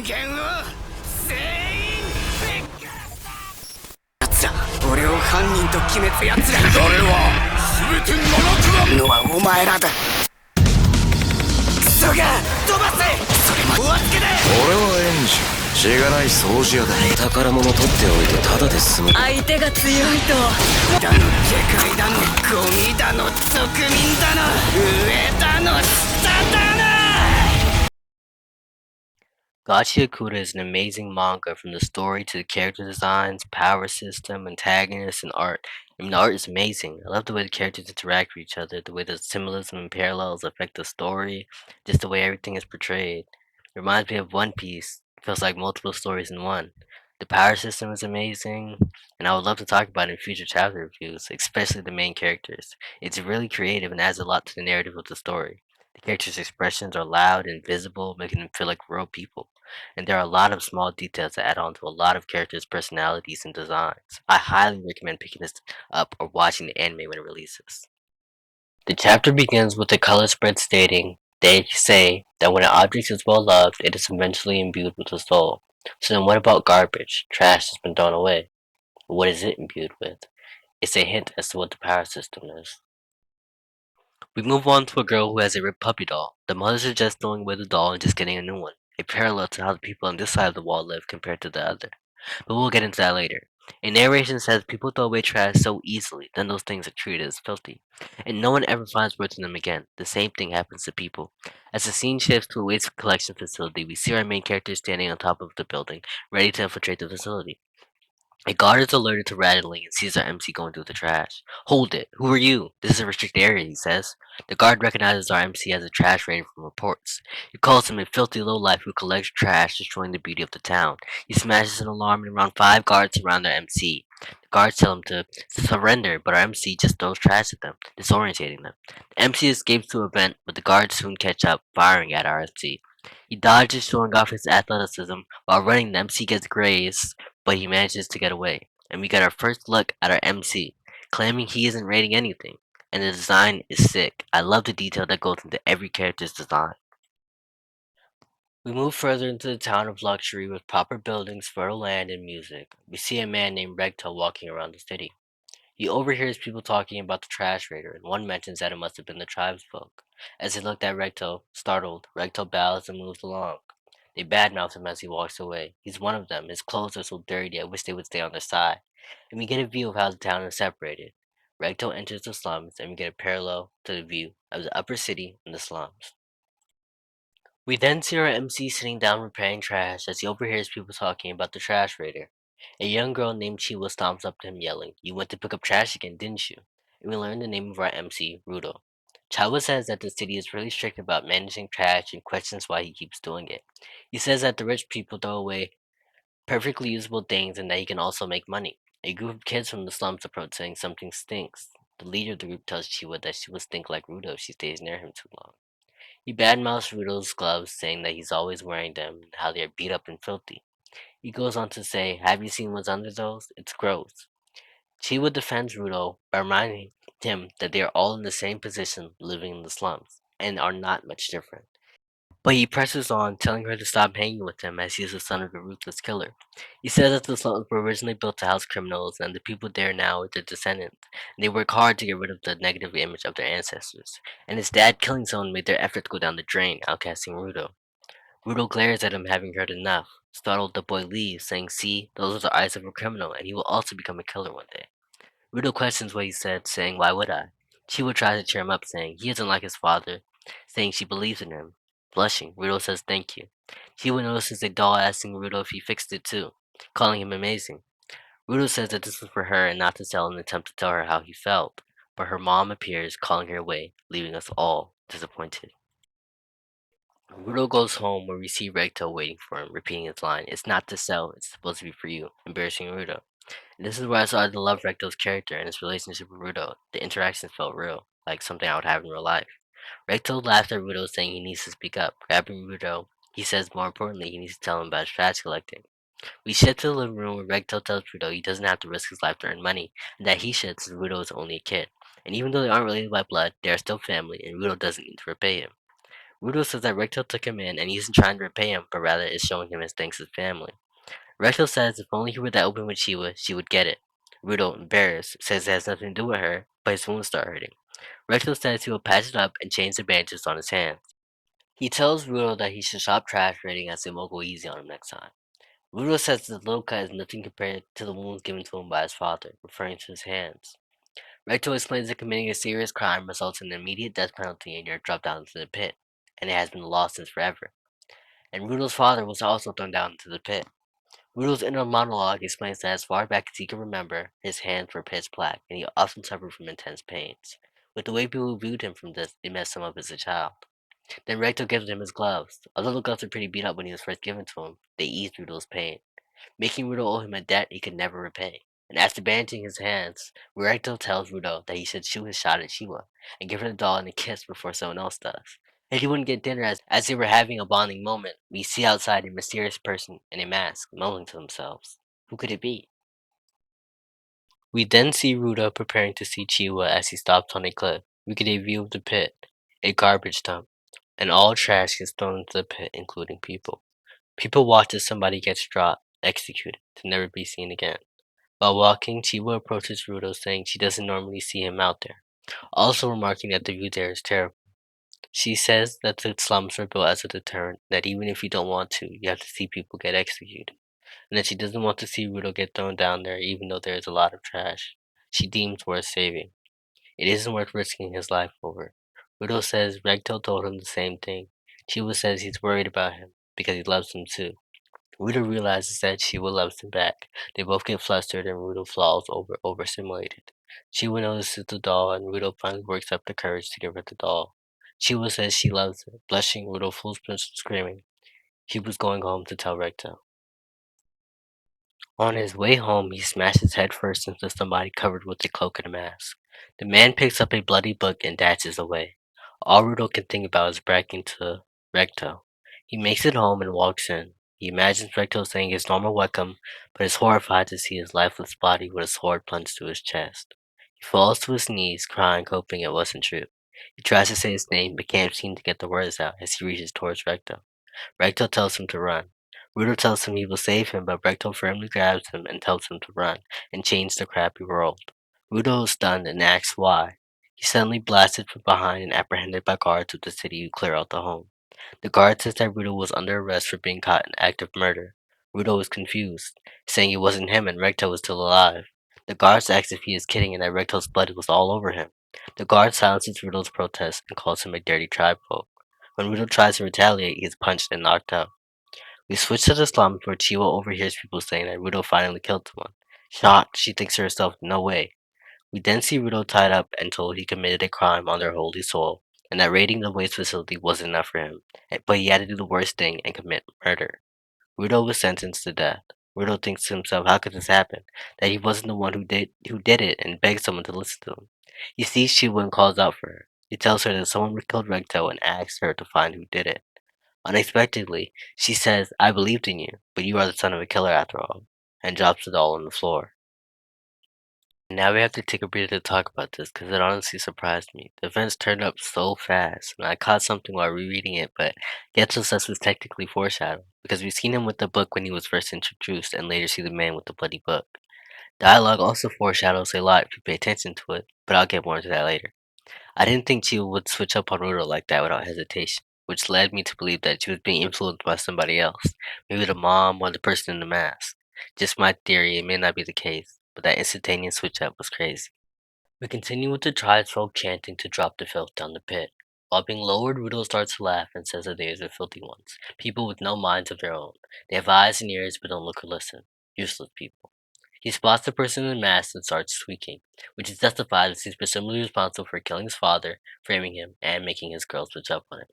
間を全員ぶっ殺す奴ら俺を犯人と決めつ奴ら誰は全て7区のはお前らだクソが飛ばせそれもお預けだ俺は園児しがない掃除屋だ宝物取っておいてただで済む相手が強いとだの下界だのゴミだの俗民だの上だの下だのGachi Akuda is an amazing manga from the story to the character designs, power system, antagonists, and art. I mean, the art is amazing. I love the way the characters interact with each other, the way the symbolism and parallels affect the story, just the way everything is portrayed. It reminds me of One Piece. It feels like multiple stories in one. The power system is amazing, and I would love to talk about it in future chapter reviews, especially the main characters. It's really creative and adds a lot to the narrative of the story. The characters' expressions are loud and visible, making them feel like real people. And there are a lot of small details that add on to a lot of characters' personalities and designs. I highly recommend picking this up or watching the anime when it releases. The chapter begins with a color spread stating, they say that when an object is well loved, it is eventually imbued with a soul. So then what about garbage, trash that's been thrown away? What is it imbued with? It's a hint as to what the power system is. We move on to a girl who has a ripped puppy doll. The mother suggests throwing away the doll and just getting a new one, a parallel to how the people on this side of the wall live compared to the other. But we'll get into that later. A narration says people throw away trash so easily, then those things are treated as filthy, and no one ever finds worth in them again. The same thing happens to people. As the scene shifts to a waste collection facility, we see our main character standing on top of the building, ready to infiltrate the facility. A guard is alerted to rattling and sees our MC going through the trash. Hold it! Who are you? This is a restricted area, he says. The guard recognizes our MC as a trash raider from reports. He calls him a filthy lowlife who collects trash, destroying the beauty of the town. He smashes an alarm and around 5 guards surround our MC. The guards tell him to surrender, but our MC just throws trash at them, disorientating them. The MC escapes to a vent, but the guards soon catch up, firing at our MC. He dodges, showing off his athleticism. While running, the MC gets grazed, but he manages to get away. And we get our first look at our MC, claiming he isn't rating anything. And the design is sick. I love the detail that goes into every character's design. We move further into the town of luxury with proper buildings, fertile land, and music. We see a man named Regto walking around the city. He overhears people talking about the trash raider, and one mentions that it must have been the tribesfolk. As they look at Recto, startled, Recto bows and moves along. They badmouth him as he walks away. He's one of them. His clothes are so dirty, I wish they would stay on their side. And we get a view of how the town is separated. Recto enters the slums, and we get a parallel to the view of the upper city and the slums. We then see our MC sitting down repairing trash as he overhears people talking about the trash raider. A young girl named Chiwa stomps up to him yelling, "You went to pick up trash again, didn't you?" And we learn the name of our MC, Rudo. Chiwa says that the city is really strict about managing trash and questions why he keeps doing it. He says that the rich people throw away perfectly usable things and that he can also make money. A group of kids from the slums approach saying something stinks. The leader of the group tells Chiwa that she will stink like Rudo if she stays near him too long. He badmouths Rudo's gloves, saying that he's always wearing them and how they are beat up and filthy. He goes on to say, "Have you seen what's under those? It's gross." Chiwa defends Rudo by reminding him that they are all in the same position living in the slums, and are not much different. But he presses on, telling her to stop hanging with him as he is the son of a ruthless killer. He says that the slums were originally built to house criminals, and the people there now are their descendants, and they work hard to get rid of the negative image of their ancestors. And his dad killing someone made their efforts go down the drain, outcasting Rudo. Rudo glares at him, having heard enough. Startled, the boy leaves, saying, "See, those are the eyes of a criminal, and he will also become a killer one day." Rudo questions what he said, saying, "Why would I?" Chiwa tries to cheer him up, saying he isn't like his father, saying she believes in him. Blushing, Rudo says thank you. Chiwa notices a doll asking Rudo if he fixed it too, calling him amazing. Rudo says that this was for her and not to tell in an attempt to tell her how he felt, but her mom appears, calling her away, leaving us all disappointed. Rudo goes home where we see Regto waiting for him, repeating his line, "It's not to sell, it's supposed to be for you," embarrassing Rudo. And this is where I started to love Recto's character and his relationship with Rudo. The interactions felt real, like something I would have in real life. Recto laughs at Rudo, saying he needs to speak up. Grabbing Rudo, he says more importantly he needs to tell him about his trash collecting. We shift to the living room where Recto tells Rudo he doesn't have to risk his life to earn money, and that he should since Rudo is only a kid. And even though they aren't related by blood, they are still family, and Rudo doesn't need to repay him. Rudo says that Recto took him in and he isn't trying to repay him, but rather is showing him his thanks to his family. Recto says if only he were that open with Chiwa, she would get it. Rudo, embarrassed, says it has nothing to do with her, but his wounds start hurting. Recto says he will patch it up and change the bandages on his hands. He tells Rudo that he should stop trash rating as it won't go easy on him next time. Rudo says the little cut is nothing compared to the wounds given to him by his father, referring to his hands. Recto explains that committing a serious crime results in an immediate death penalty and you're dropped down into the pit, and it has been the law since forever. And Rudo's father was also thrown down into the pit. Rudo's inner monologue explains that as far back as he can remember, his hands were pitch black, and he often suffered from intense pains. With the way people viewed him from this, it messed him up as a child. Then Recto gives him his gloves. Although the gloves were pretty beat up when he was first given to him, they eased Rudo's pain, making Rudo owe him a debt he could never repay. And after bandaging his hands, Recto tells Rudo that he should shoot his shot at Shiwa and give her the doll and a kiss before someone else does. And he wouldn't get dinner as they were having a bonding moment. We see outside a mysterious person in a mask mumbling to themselves. Who could it be? We then see Rudo preparing to see Chiwa as he stops on a cliff. We get a view of the pit, a garbage dump, and all trash gets thrown into the pit, including people. People watch as somebody gets dropped, executed, to never be seen again. While walking, Chiwa approaches Rudo saying she doesn't normally see him out there, also remarking that the view there is terrible. She says that the slums were built as a deterrent, that even if you don't want to, you have to see people get executed, and that she doesn't want to see Rudo get thrown down there even though there is a lot of trash she deems worth saving. It isn't worth risking his life over. Rudo says Regto told him the same thing. Chiwa says he's worried about him because he loves him too. Rudo realizes that Chiwa loves him back. They both get flustered and Rudo falls overstimulated. Chiwa notices the doll and Rudo finally works up the courage to give her the doll. Chiwa says she loves her. Blushing, Rudo fools Prince screaming. He was going home to tell Recto. On his way home, he smashes headfirst into somebody covered with a cloak and a mask. The man picks up a bloody book and dashes away. All Rudo can think about is bragging to Recto. He makes it home and walks in. He imagines Recto saying his normal welcome, but is horrified to see his lifeless body with a sword plunged through his chest. He falls to his knees, crying, hoping it wasn't true. He tries to say his name, but can't seem to get the words out as he reaches towards Recto. Recto tells him to run. Rudo tells him he will save him, but Recto firmly grabs him and tells him to run and change the crappy world. Rudo is stunned and asks why. He suddenly blasted from behind and apprehended by guards of the city who clear out the home. The guard says that Rudo was under arrest for being caught in act of murder. Rudo is confused, saying it wasn't him and Recto was still alive. The guards ask if he is kidding and that Recto's blood was all over him. The guard silences Rudo's protest and calls him a dirty tribefolk. When Rudo tries to retaliate, he is punched and knocked out. We switch to the slums where Chiwa overhears people saying that Rudo finally killed someone. Shocked, she thinks to herself, no way. We then see Rudo tied up and told he committed a crime on their holy soil, and that raiding the waste facility wasn't enough for him, but he had to do the worst thing and commit murder. Rudo was sentenced to death. Rudo thinks to himself, how could this happen? That he wasn't the one who did it and begs someone to listen to him. He sees Chiwa and calls out for her. He tells her that someone killed Recto and asks her to find who did it. Unexpectedly, she says, I believed in you, but you are the son of a killer after all, and drops the doll on the floor. Now we have to take a breather to talk about this because it honestly surprised me. The events turned up so fast, and I caught something while rereading it, but Getsu says was technically foreshadowed because we've seen him with the book when he was first introduced, and later see the man with the bloody book. Dialogue also foreshadows a lot if you pay attention to it, but I'll get more into that later. I didn't think Chiyo would switch up on Ruto like that without hesitation, which led me to believe that she was being influenced by somebody else, maybe the mom or the person in the mask. Just my theory, it may not be the case, but that instantaneous switch up was crazy. We continue with the tribesfolk chanting to drop the filth down the pit. While being lowered, Ruto starts to laugh and says that they are the filthy ones, people with no minds of their own. They have eyes and ears but don't look or listen. Useless people. He spots the person in the mask and starts tweaking, which is justified as he's presumably responsible for killing his father, framing him, and making his girl switch up on him.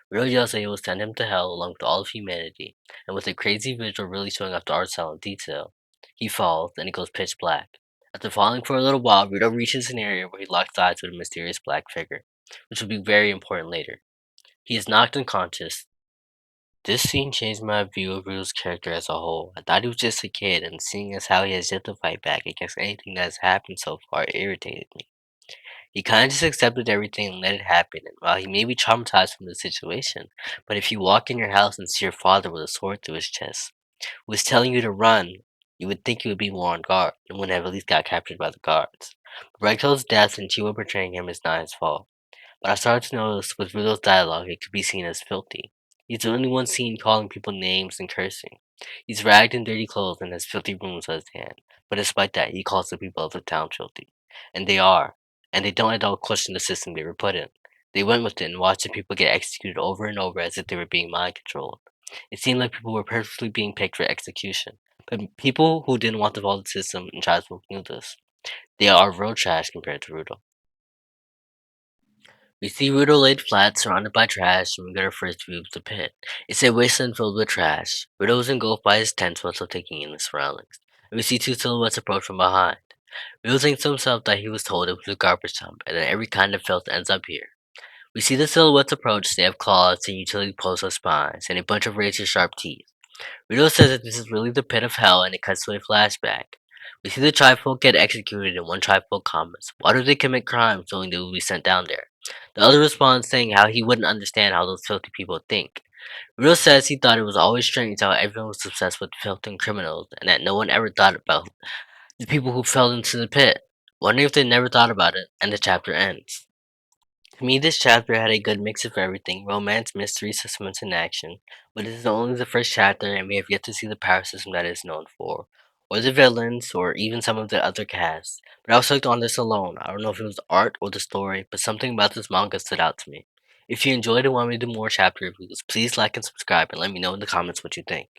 Real yells that he will send him to hell along with all of humanity, and with a crazy visual really showing off the art style in detail, he falls and it goes pitch black. After falling for a little while, Rito reaches an area where he locks eyes with a mysterious black figure, which will be very important later. He is knocked unconscious. This scene changed my view of Ryu's character as a whole. I thought he was just a kid, and seeing as how he has yet to fight back against anything that has happened so far irritated me. He kind of just accepted everything and let it happen. And while he may be traumatized from the situation, but if you walk in your house and see your father with a sword through his chest, who was telling you to run, you would think you would be more on guard and would have at least got captured by the guards. But Ragdoll's death and Chiwa betraying him is not his fault. But I started to notice with Riddle's dialogue it could be seen as filthy. He's the only one seen calling people names and cursing. He's ragged in dirty clothes and has filthy brooms on his hand. But despite that, he calls the people of the town filthy. And they are. And they don't at all question the system they were put in. They went with it and watched the people get executed over and over as if they were being mind controlled. It seemed like people were purposely being picked for execution. But people who didn't want to follow the system and tried to knew this. They are real trash compared to Rudo. We see Rudo laid flat, surrounded by trash, and we get our first view of the pit. It's a wasteland filled with trash. Rudo is engulfed by his tent while still taking in the surroundings. And we see two silhouettes approach from behind. Rudo thinks to himself that he was told it was a garbage dump, and that every kind of filth ends up here. We see the silhouettes approach, they have claws and utility posts with spines, and a bunch of razor-sharp teeth. Rudo says that this is really the pit of hell, and it cuts to a flashback. We see the tribefolk get executed, and one tribefolk comments, "Why do they commit crimes knowing they will be sent down there?" The other responds saying how he wouldn't understand how those filthy people think. Rudo says he thought it was always strange how everyone was obsessed with filth and criminals, and that no one ever thought about the people who fell into the pit. Wondering if they never thought about it, and the chapter ends. To me, this chapter had a good mix of everything: romance, mystery, suspense, and action. But this is only the first chapter, and we have yet to see the power system that it is known for, or the villains, or even some of the other casts. But I was hooked on this alone. I don't know if it was the art or the story, but something about this manga stood out to me. If you enjoyed and want me to do more chapter reviews, please like and subscribe, and let me know in the comments what you think.